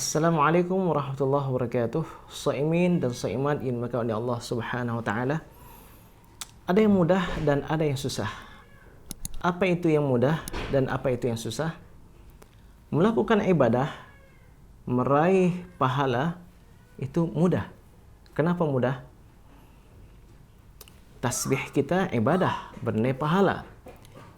Assalamualaikum warahmatullahi wabarakatuh. Shaimin dan shaimat yang dimuliakan oleh Allah Subhanahu wa taala. Ada yang mudah dan ada yang susah. Apa itu yang mudah dan apa itu yang susah? Melakukan ibadah, meraih pahala itu mudah. Kenapa mudah? Tasbih kita ibadah, bernilai pahala.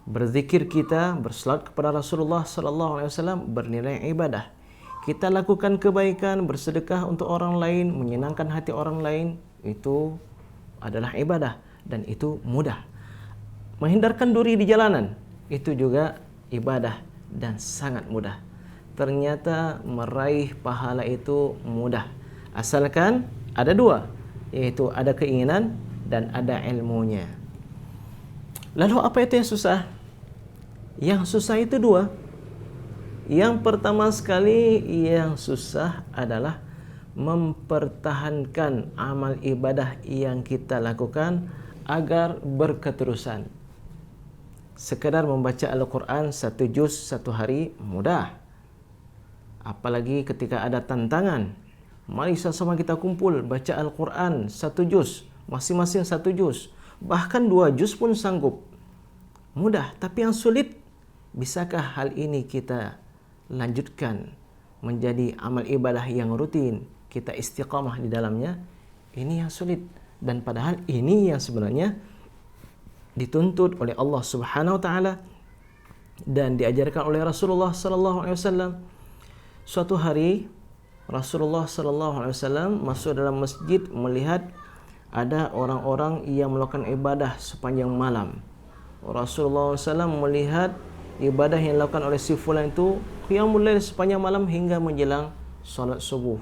Berzikir kita, bersalat kepada Rasulullah sallallahu alaihi wasallam bernilai ibadah. Kita lakukan kebaikan, bersedekah untuk orang lain, menyenangkan hati orang lain, itu adalah ibadah dan itu mudah. Menghindarkan duri di jalanan, itu juga ibadah dan sangat mudah. Ternyata meraih pahala itu mudah. Asalkan ada dua, yaitu ada keinginan dan ada ilmunya. Lalu apa itu yang susah? Yang susah itu dua. Yang pertama sekali yang susah adalah mempertahankan amal ibadah yang kita lakukan agar berketerusan. Sekedar membaca Al-Quran 1 juz 1 hari mudah. Apalagi ketika ada tantangan. Mari sama-sama kita kumpul baca Al-Quran 1 juz, masing-masing 1 juz, bahkan 2 juz pun sanggup. Mudah, tapi yang sulit, bisakah hal ini kita lanjutkan menjadi amal ibadah yang rutin, kita istiqamah di dalamnya? Ini yang sulit, dan padahal ini yang sebenarnya dituntut oleh Allah Subhanahu wa taala dan diajarkan oleh Rasulullah sallallahu alaihi wasallam. Suatu hari Rasulullah sallallahu alaihi wasallam masuk dalam masjid, melihat ada orang-orang yang melakukan ibadah sepanjang malam. Rasulullah SAW melihat ibadah yang dilakukan oleh si fulan itu qiyamul lail sepanjang malam hingga menjelang solat subuh.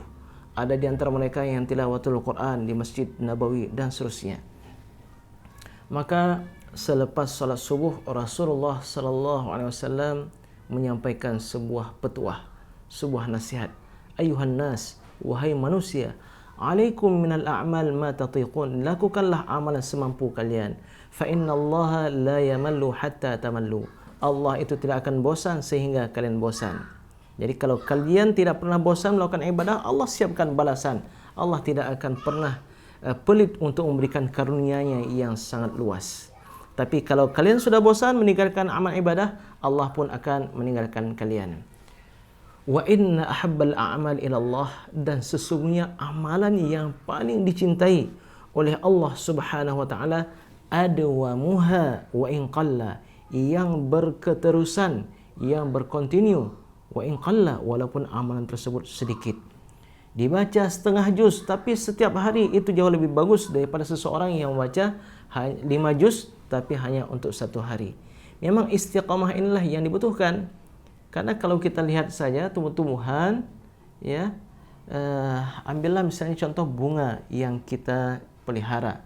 Ada di antara mereka yang tilawatul Quran di Masjid Nabawi dan seterusnya. Maka selepas solat subuh, Rasulullah sallallahu alaihi wasallam menyampaikan sebuah petuah, sebuah nasihat. Ayuhan nas, wahai manusia, alaikum minal a'mal ma tatiqun, lakukanlah amalan semampu kalian. Fa innallaha la yamallu hatta tamallu, Allah itu tidak akan bosan sehingga kalian bosan. Jadi kalau kalian tidak pernah bosan melakukan ibadah, Allah siapkan balasan. Allah tidak akan pernah pelit untuk memberikan karunia-Nya yang sangat luas. Tapi kalau kalian sudah bosan meninggalkan amal ibadah, Allah pun akan meninggalkan kalian. Wa inna ahabbal a'mal ila Allah, dan sesungguhnya amalan yang paling dicintai oleh Allah Subhanahu wa taala adwamuha wa in qalla, yang berketerusan, yang berkontinu, wa in qalla, walaupun amalan tersebut sedikit. Dibaca setengah juz tapi setiap hari, itu jauh lebih bagus daripada seseorang yang membaca 5 juz tapi hanya untuk 1 hari. Memang istiqamah inilah yang dibutuhkan. Karena kalau kita lihat saja tumbuh-tumbuhan, ya, ambillah misalnya contoh bunga yang kita pelihara.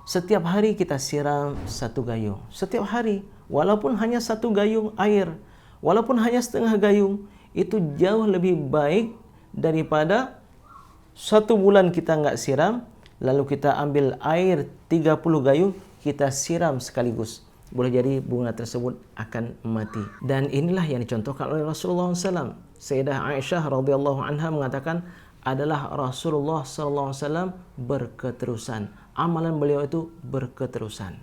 Setiap hari kita siram 1 gayung. Setiap hari, walaupun hanya 1 gayung air, walaupun hanya setengah gayung, itu jauh lebih baik daripada 1 bulan kita enggak siram, lalu kita ambil air 30 gayung, kita siram sekaligus. Boleh jadi bunga tersebut akan mati. Dan inilah yang dicontohkan oleh Rasulullah SAW. Sayyidah Aisyah radhiyallahu anha mengatakan, adalah Rasulullah SAW berketerusan. Amalan beliau itu berketerusan.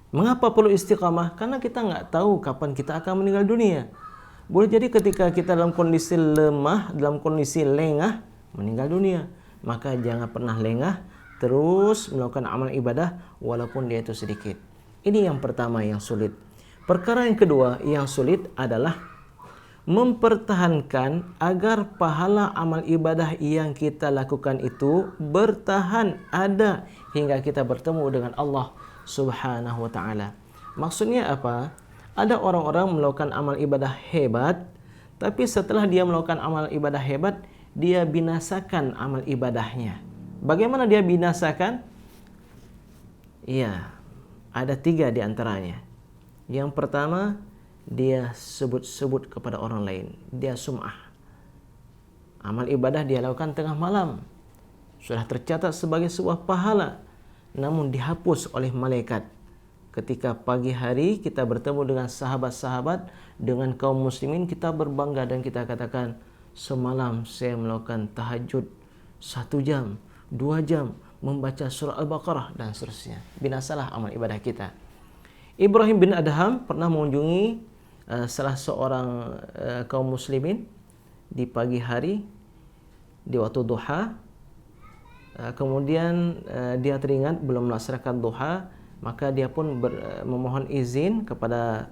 Mengapa perlu istiqamah? Karena kita nggak tahu kapan kita akan meninggal dunia. Boleh jadi ketika kita dalam kondisi lemah, dalam kondisi lengah, meninggal dunia. Maka jangan pernah lengah, terus melakukan amal ibadah walaupun dia itu sedikit. Ini yang pertama yang sulit. Perkara yang kedua yang sulit adalah mempertahankan agar pahala amal ibadah yang kita lakukan itu bertahan ada hingga kita bertemu dengan Allah Subhanahu wa taala. Maksudnya apa? Ada orang-orang melakukan amal ibadah hebat, tapi setelah dia melakukan amal ibadah hebat, dia binasakan amal ibadahnya. Bagaimana dia binasakan? Iya, ada 3 di antaranya. Yang pertama, dia sebut-sebut kepada orang lain. Dia sum'ah. Amal ibadah dia lakukan tengah malam. Sudah tercatat sebagai sebuah pahala, namun dihapus oleh malaikat. Ketika pagi hari kita bertemu dengan sahabat-sahabat, dengan kaum muslimin, kita berbangga dan kita katakan, semalam saya melakukan tahajud 1 jam, 2 jam, membaca surah Al-Baqarah dan seterusnya. Binasalah amal ibadah kita. Ibrahim bin Adham pernah mengunjungi salah seorang kaum muslimin di pagi hari, di waktu duha. Kemudian dia teringat belum melaksanakan duha, maka dia pun memohon izin kepada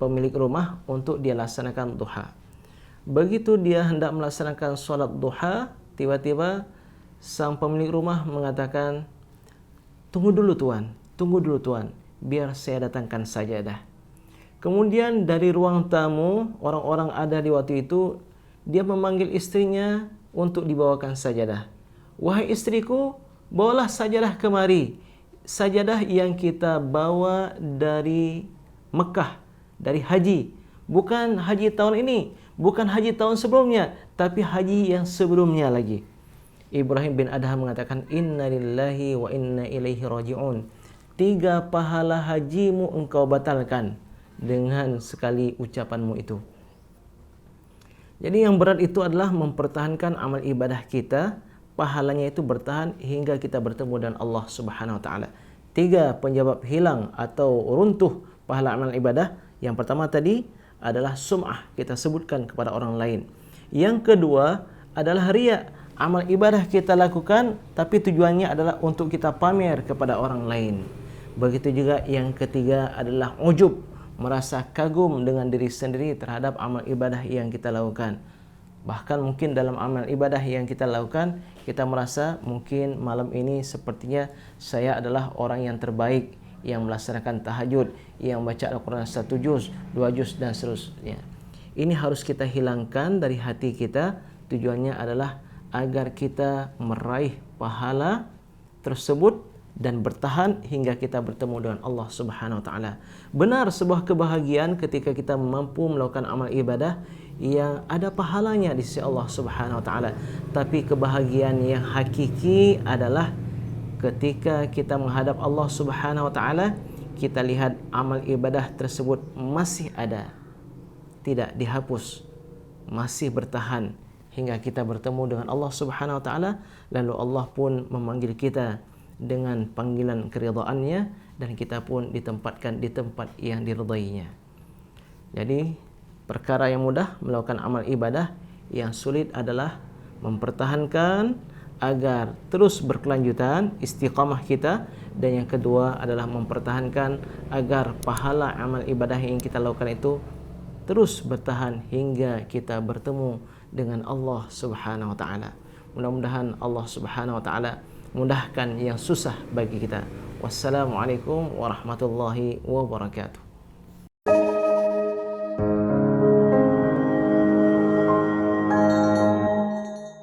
pemilik rumah untuk dia laksanakan duha. Begitu dia hendak melaksanakan solat duha, tiba-tiba sang pemilik rumah mengatakan, tunggu dulu tuan, biar saya datangkan sajadah. Kemudian dari ruang tamu, orang-orang ada di waktu itu, dia memanggil istrinya untuk dibawakan sajadah. Wahai istriku, bawalah sajadah kemari. Sajadah yang kita bawa dari Mekah, dari haji. Bukan haji tahun ini, bukan haji tahun sebelumnya, tapi haji yang sebelumnya lagi. Ibrahim bin Adham mengatakan, Inna lillahi wa inna ilaihi raji'un. 3 pahala hajimu engkau batalkan dengan sekali ucapanmu itu. Jadi yang berat itu adalah mempertahankan amal ibadah kita. Pahalanya itu bertahan hingga kita bertemu dengan Allah Subhanahu wa taala. 3 penyebab hilang atau runtuh pahala amal ibadah. Yang pertama tadi adalah sum'ah, kita sebutkan kepada orang lain. Yang kedua adalah riya, amal ibadah kita lakukan tapi tujuannya adalah untuk kita pamer kepada orang lain. Begitu juga yang ketiga adalah ujub, merasa kagum dengan diri sendiri terhadap amal ibadah yang kita lakukan. Bahkan mungkin dalam amal ibadah yang kita lakukan, kita merasa mungkin malam ini sepertinya saya adalah orang yang terbaik, yang melaksanakan tahajud, yang baca Al-Quran 1 juz, 2 juz dan seterusnya. Ini harus kita hilangkan dari hati kita. Tujuannya adalah agar kita meraih pahala tersebut dan bertahan hingga kita bertemu dengan Allah Subhanahu wa taala. Benar, sebuah kebahagiaan ketika kita mampu melakukan amal ibadah yang ada pahalanya di sisi Allah Subhanahu wa taala. Tapi kebahagiaan yang hakiki adalah ketika kita menghadap Allah Subhanahu wa taala, kita lihat amal ibadah tersebut masih ada, tidak dihapus, masih bertahan hingga kita bertemu dengan Allah Subhanahu wa taala, lalu Allah pun memanggil kita dengan panggilan keridhaannya dan kita pun ditempatkan di tempat yang diridainya. Jadi perkara yang mudah melakukan amal ibadah, yang sulit adalah mempertahankan agar terus berkelanjutan istiqamah kita, dan yang kedua adalah mempertahankan agar pahala amal ibadah yang kita lakukan itu terus bertahan hingga kita bertemu dengan Allah Subhanahu wa taala. Mudah-mudahan Allah Subhanahu wa taala mudahkan yang susah bagi kita. Wassalamualaikum warahmatullahi wabarakatuh.